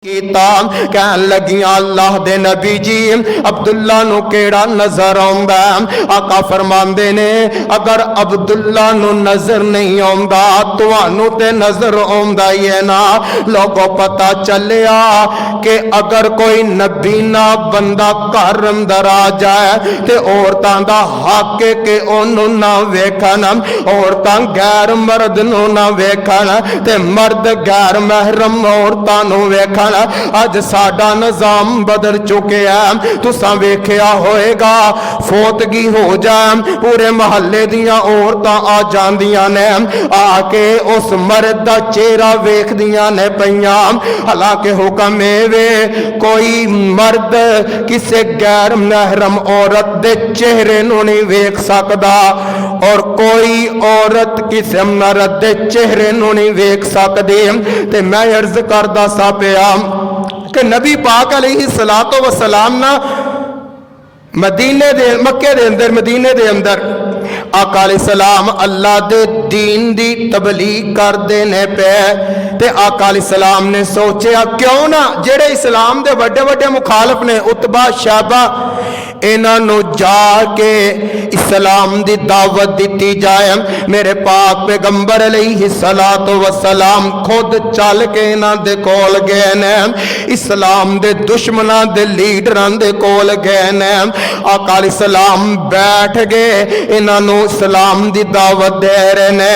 कहन लगियां अल्लाह दे नबी जी अब्दुल्ला नु केड़ा नजर आउंदा। आका फरमांदे ने अगर अब्दुल्ला नु नजर नहीं आउंदा तुहानू ते नजर आउंदा ही है ना। लोगों पता चलिया कि अगर कोई नबी ना बंदा घर अंदर आ जाए ते औरतां दा हक है कि ओनू ना वेखन, औरतां गैर मर्द नु ना वेखन ते मर्द गैर महरम औरतां नु वेखन। अज साडा निजाम बदल चुके हैं। तुसा वेख्या होएगा फोतगी हो जाए पूरे महल्ले दियां औरतां आ जांदियां ने आके उस मर्द दा चेहरा वेखदियां ने पईयां। हालांकि हुक्म वे कोई मर्द किसी गैर महरम औरत दे चेहरे नूं नहीं वेख सकदा और कोई औरत किसी मर्द दे चेहरे नूं नहीं वेख सकदी। ते मैं अर्ज करदा सा पिया कि नबी पाक अलैहिस्सलातो वस्सलाम ना मदीने दे मक्के दे अंदर मदीने दे अंदर आका अलैहिस्सलाम अल्लाह दे दीन दी तबलीग करदे ने पे ते आका अलैहिस्सलाम ने सोचा क्यों ना जेड़े इस्लाम दे वड्डे वड्डे मुखालफ ने उतबा शैबा इन्हां नूं जाके इस्लाम दी दावत दी जाए। मेरे पाक पैगंबर अलैहिस्सलातो वस्सलाम खुद चल के इन्हां दे कोल गए ने, इस्लाम दे दुश्मनां दे लीडरां दे कोल गए ने। आका अलैहिस्सलाम बैठ गए इन्हां नूं इस्लाम दी दावत दे रहे ने,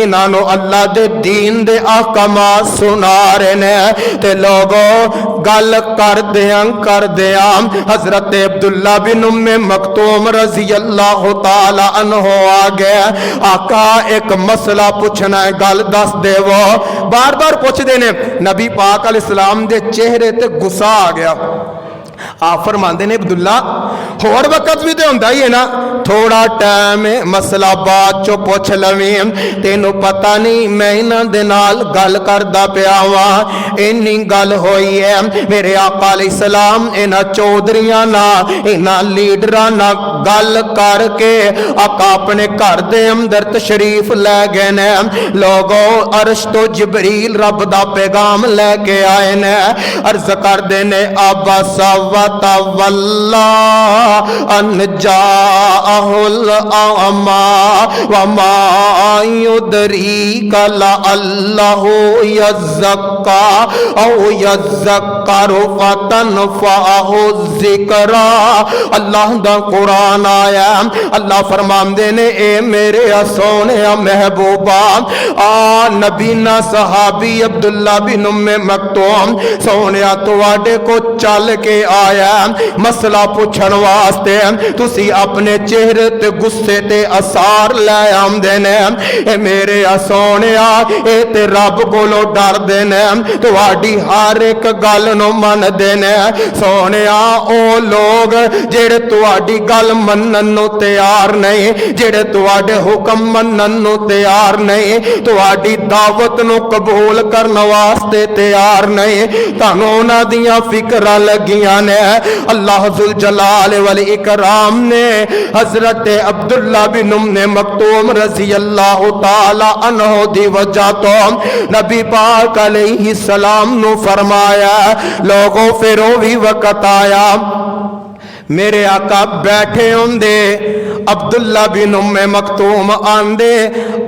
इन्हां नूं अल्लाह दे दीन दे अहकामात सुना रहे ने। ते लोगों गल करदियां हजरत अब्दुल्ला बिन उम्मे मक्तूम रजी अल्लाह तआला अन्हु आ गया। आका एक मसला पूछना है गल दस देवो। बार बार पूछते ने नबी पाक अलैहिस्सलाम दे चेहरे ते गुस्सा आ गया। आप फरमाते ने अब्दुल्ला होर वक्त भी तो होंदा ही है ना, थोड़ा टाइम है मसला बाद चो पूछ लवीं, तेनू पता नहीं मैं इन्हां दे नाल गल करदा पिया वां। इन्नी गल होई है मेरे आका अलैहिस्सलाम इन्हां चौधरियां ना इन्हां लीडरां ना गल करके आका अपने घर दे अंदर तशरीफ लै गए ने। लोगों अर्श तो जिबरील रब दा पैगाम लैके आए ने। अर्ज करदे ने अब्बा वतवल्ला अन जाअहुल अमा वमा युदरीका लअल्लहु यज़क्का औ यज़क्करु फतनफ़अहु ज़िक्रा। अल्लाह दा कुरान आया, अल्लाह फरमांदे ने ए मेरे सोने महबूबा आ नबीना सहाबी अब्दुल्ला बिन उम्मे मक्तूम सोनिया तुहाडे को चल के आया मसला पूछण वास्ते। तुसी अपने चेहरे ते गुस्से ते असार लै आंदे ने। ए मेरे सोनिया ए ते रब कोलों डरदे ने, तुहाडी हर एक गल नूं मनदे ने। सोनिया ओ लोग जेड़े तुहाडी गल मनन नूं तैयार नहीं, जेड़े तुहाडे हुक्म मनन नूं तैयार नहीं, तुहाडी दावत नूं कबूल करन वास्ते तैयार नहीं, तानूं उन्हां दियां फिक्रां लगियां ने। अल्लाह जुल जलाल वल इकराम ने हजरत अब्दुल्ला बिन उम्मे मक्तूम रजी अल्लाह तआला अन्हु दी वजह तो नबी पाक अलैहिस्सलाम नु फरमाया लोगों फिर वो भी वक्त आया मेरे आका बैठे होंदे अब्दुल्ला बिन उम्मे मक्तूम आंदे।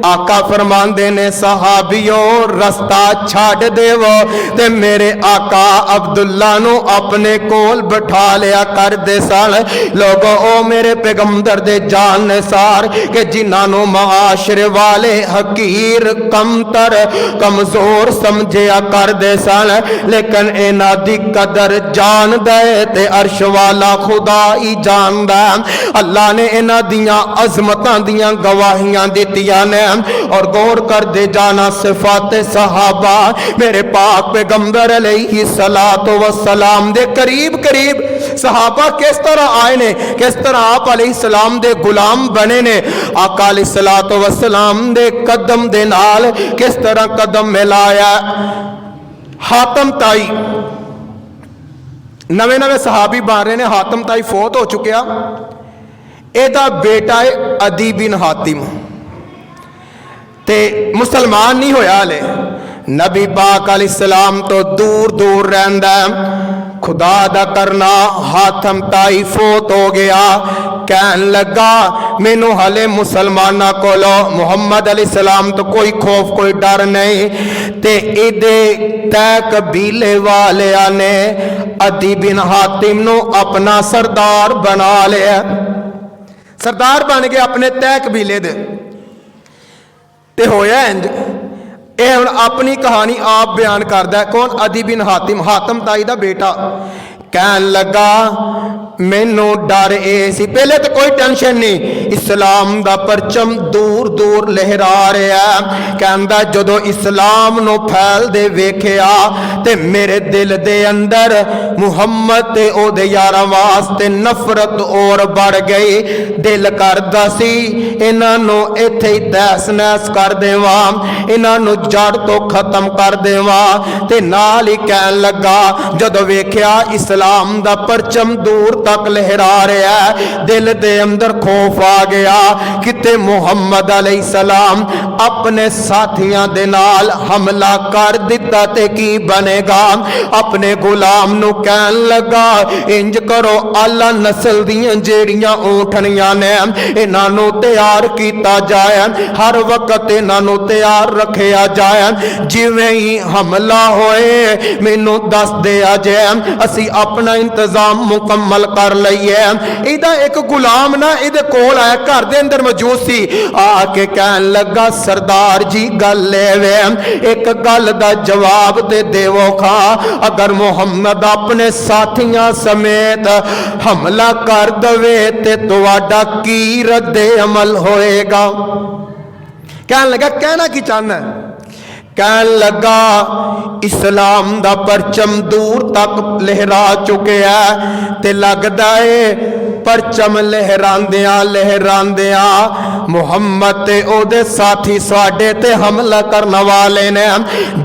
आका फरमांदे ने सहाबियों रस्ता छाड़ देवो ते मेरे आका अब्दुल्ला नु अपने कोल बैठा लिया कर दे सन। लोगों ओ मेरे पैगंबर दे जानने सार के जिन्हां नु मुआशरे वाले हकीर कमतर कमजोर समझिया कर दे सन, लेकिन इन्हां दी कदर जान दे ते अर्श वाला खुदा ही जानदा। अल्लाह ने इन्हां दियां अजमतां दियां गवाहियां दित्तियां ने। और गौर कर दे जाना सिफात सहाबा मेरे पाक पैगंबर अलैहिस्सलातो वस्सलाम दे करीब करीब सहाबा किस तरह आए ने, किस तरह आप अलैहिस्सलाम दे गुलाम बने ने। आका अलैहिस्सलातो वस्सलाम दे कदम दे नाल किस तरह कदम मिलाया। हातम ताई नवे नवे सहाबी बन रहे ने, हातम ताई फौत हो चुकिया, एदा बेटा है अदी बिन हातिम ते मुसलमान नहीं होया हले। नबी पाक अलैहिस्सलाम तो दूर दूर रहिंदा खुदा दा करना हाथम ताई फोत हो गया कहन लगा मैनू हले मुसलमाना कोलो मुहम्मद अलैहिस्सलाम तो कोई खौफ कोई डर नहीं ते इदे तै कबीले वालिया ने अदी बिन हातिम नु अपना सरदार बना लिया सरदार बन गए अपने तै कबीले दे ते होया इंज ਇਹ ਹੁਣ ਆਪਣੀ कहानी आप बयान करता है कौन अदी बिन हातिम हातम ताई का बेटा कहन लगा मैनू डर ए सी पहले तो कोई टेंशन नहीं इस्लाम दा परचम दूर दूर लहरा रहा कहंदा जदों इस्लाम नू फैलदे वेखिया ते मेरे दिल दे अंदर मुहम्मद ते ओदे यारां वास्ते नफरत और बढ़ गई दिल करदा सी इन्हां नू इत्थे ही तहस नहस कर देवां इन्हां नू जड़ तो खत्म कर देवां ते नाल ही कहन लगा जदों वेखिया इस्लाम दा परचम दूर तक लहरा रहा है दिल दे अंदर खौफ आ गया किते मुहम्मद अलैहिस्सलाम अपने साथियां दे नाल हमला कर दिता ते की बनेगा अपने गुलाम नू कहन लगा इंज करो आला नस्ल दियां जेड़ियां ऊंटनियां ने इन्हां नू तैयार कीता जाए हर वक्त इन्हां नू तैयार रखिया जाए जिवें ही हमला होए मैनू दस दिया जाए असी अपना इंतजाम मुकम्मल कर लईए इहदा एक गुलाम ना इहदे कोल आया घर दे अंदर मौजूद सी आके कहन लगा सरदार जी गल वे एक गल दा जवाब दे देवो खा अगर मुहम्मद अपने साथियां समेत हमला कर दवे ते तुहाडा की रद्दे अमल होएगा कहन लगा कहना की चाहना कहन लगा इस्लाम दा परचम दूर तक लहरा चुके है ते लगदा है परचम लहरांदियां लहरांदियां मुहम्मद ते ओदे साथी साडे ते हमला करने वाले ने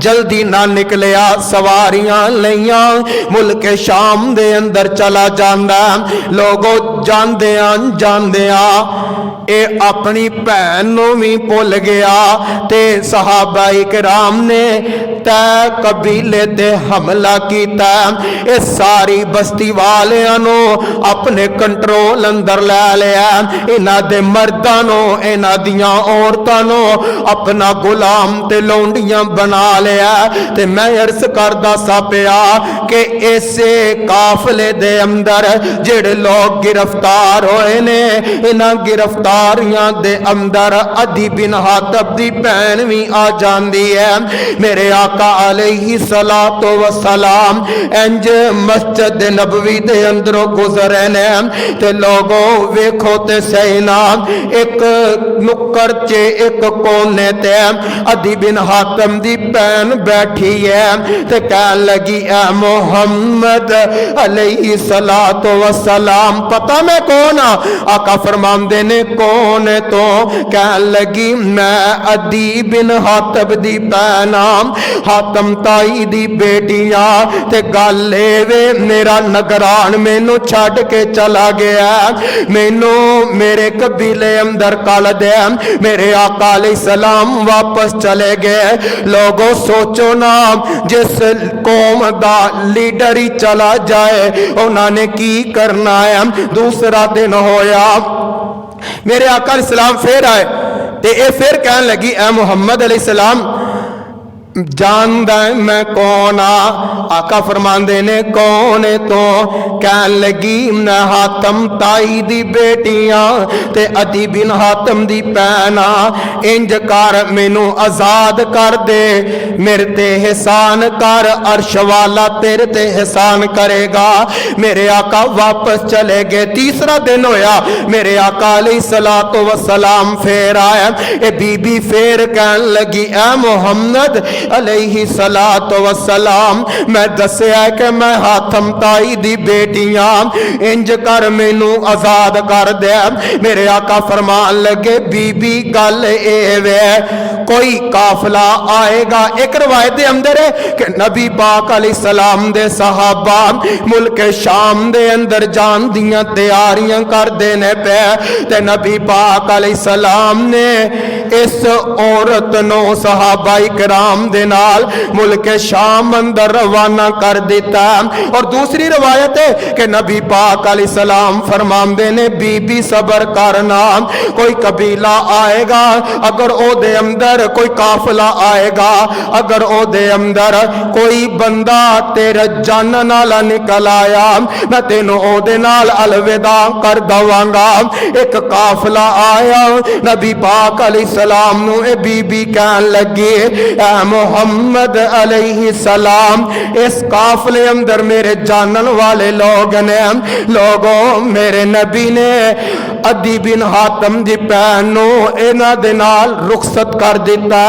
जल्दी ना निकलिया सवारियां लईयां मुल्क शाम दे अंदर चला जांदा लोगों जांदियां जांदियां ए अपनी भैन नू भी भुल गया ते सहाबाए किराम ने तै कबीले ते हमला किया ए सारी बस्ती वालियां नू अपने कंट्रोल अंदर लै लिया इन्हां दे मर्दां नू इन्हां दियां औरतां नू अपना गुलाम ते लौंडियां बना लिया ते मैं अर्ज करदा सा पिया कि इसे काफले दे अंदर जेड़े लोग गिरफ्तार होए ने इन्हां गिरफ्तार दे अंदर अदी बिन हातिम दी भैन भी आ जाती है मेरे आका अलैहि सलातो व सलाम इंज मस्जिद नबवी दे अंदरों गुजरे ने ते लोगों वेखो ते सही ना एक नुक्कर च एक कोने ते अदी बिन हातिम दी भैन बैठी है ते कहन लगी ए मुहम्मद अलैहि सलातो व सलाम पता मैं कौन आका फरमांदे ने कौन तो कहन लगी मैं अदी बिन हातिम दी भैन हातिम ताई दी बेटिया ते गल वे मेरा नगरान मैनू छड़ के चला गया मैनू मेरे कबीले अंदर कल दे मेरे आका अलैहिस्सलाम वापस चले गए लोगों सोचो ना जिस कौम दा लीडर ही चला जाए उन्होंने की करना है दूसरा दिन होया मेरे आका अलैहिस्सलाम फिर आए ते ए फिर कहन लगी ए मुहम्मद अलैहिस्सलाम जानदा मैं कौन आका फरमांदे ने कौन तो कहन लगी मैं हातिम ताई दी बेटियां ते अदी बिन हातिम दी भैन इंज कर मैनू आजाद कर दे मेरे ते एहसान कर अर्श वाला तेरे ते एहसान करेगा मेरे आका वापस चले गए तीसरा दिन होया मेरे आका अलैहिस्सलातो वस्सलाम फिर आया ए बीबी फिर कहन लगी ए मुहम्मद अलैहि सलातो वसलाम मैं दसिया कि मैं हातिम ताई दी बेटियां इंज कर मैनू आजाद कर दे मेरे आका फरमान लगे बीबी गल ए वे कोई काफला आएगा एक रवायत दे अंदर है कि नबी पाक अलैहिस्सलाम दे सहाबा मुल्क शाम दे अंदर जान दियां तैयारियां करदे ने पे ते नबी पाक अलैहिस्सलाम ने इस औरत नो सहाबाई कराम दे नाल मुल्क शाम अंदर रवाना कर दिता। और दूसरी रवायत है कि नबी पाक अलैहिस्सलाम फरमांदे ने बीबी सबर करना, कोई कबीला आएगा अगर ओदे अंदर कोई काफिला आएगा, अगर ओदे अंदर कोई बंदा तेरे जानन नाला निकल आया, मैं तेनों ओदे नाल अलविदा कर दवांगा। एक काफिला आया, नबी पाक अलैहिस्सलाम नु ए बीबी कहन लगी, ऐ मुहम्मद अलैहिस्सलाम, इस काफिले अंदर मेरे जानन वाले लोग ने, लोगों मेरे नबी ने अदी बिन हातम दी भैन नू इन्हां दे नाल रुखसत कर दिता।